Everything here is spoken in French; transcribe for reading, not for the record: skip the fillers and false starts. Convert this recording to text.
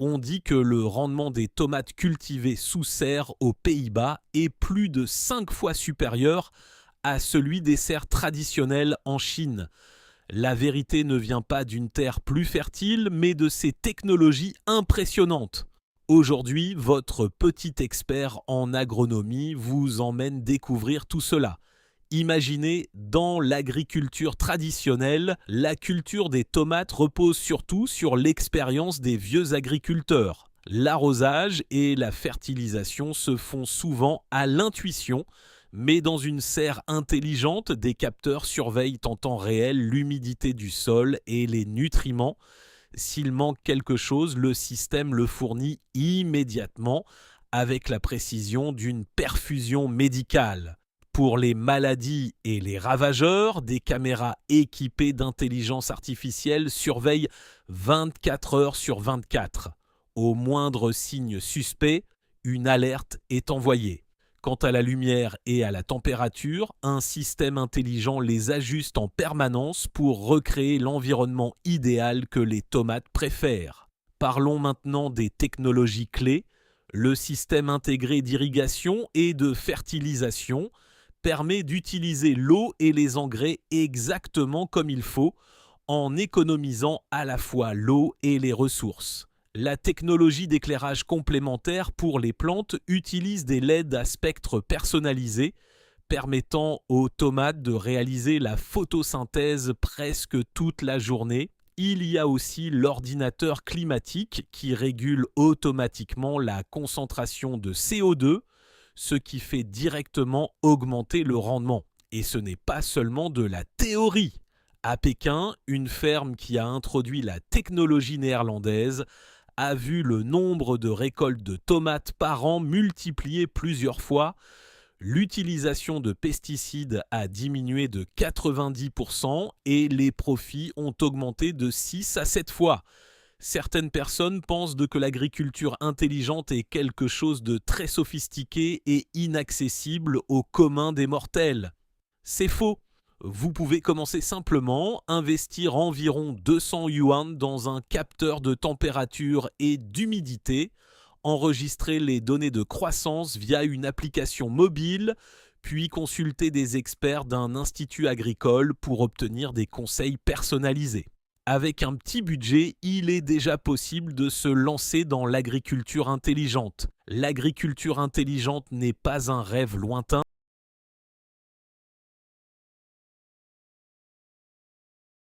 On dit que le rendement des tomates cultivées sous serre aux Pays-Bas est plus de 5 fois supérieur à celui des serres traditionnelles en Chine. La vérité ne vient pas d'une terre plus fertile, mais de ces technologies impressionnantes. Aujourd'hui, votre petit expert en agronomie vous emmène découvrir tout cela. Imaginez, dans l'agriculture traditionnelle, la culture des tomates repose surtout sur l'expérience des vieux agriculteurs. L'arrosage et la fertilisation se font souvent à l'intuition, mais dans une serre intelligente, des capteurs surveillent en temps réel l'humidité du sol et les nutriments. S'il manque quelque chose, le système le fournit immédiatement avec la précision d'une perfusion médicale. Pour les maladies et les ravageurs, des caméras équipées d'intelligence artificielle surveillent 24 heures sur 24. Au moindre signe suspect, une alerte est envoyée. Quant à la lumière et à la température, un système intelligent les ajuste en permanence pour recréer l'environnement idéal que les tomates préfèrent. Parlons maintenant des technologies clés. Le système intégré d'irrigation et de fertilisation permet d'utiliser l'eau et les engrais exactement comme il faut, en économisant à la fois l'eau et les ressources. La technologie d'éclairage complémentaire pour les plantes utilise des LED à spectre personnalisé, permettant aux tomates de réaliser la photosynthèse presque toute la journée. Il y a aussi l'ordinateur climatique qui régule automatiquement la concentration de CO2, ce qui fait directement augmenter le rendement. Et ce n'est pas seulement de la théorie. À Pékin, une ferme qui a introduit la technologie néerlandaise a vu le nombre de récoltes de tomates par an multiplié plusieurs fois. L'utilisation de pesticides a diminué de 90% et les profits ont augmenté de 6 à 7 fois. Certaines personnes pensent que l'agriculture intelligente est quelque chose de très sophistiqué et inaccessible au commun des mortels. C'est faux. Vous pouvez commencer simplement, investir environ 200 yuan dans un capteur de température et d'humidité, enregistrer les données de croissance via une application mobile, puis consulter des experts d'un institut agricole pour obtenir des conseils personnalisés. Avec un petit budget, il est déjà possible de se lancer dans l'agriculture intelligente. L'agriculture intelligente n'est pas un rêve lointain.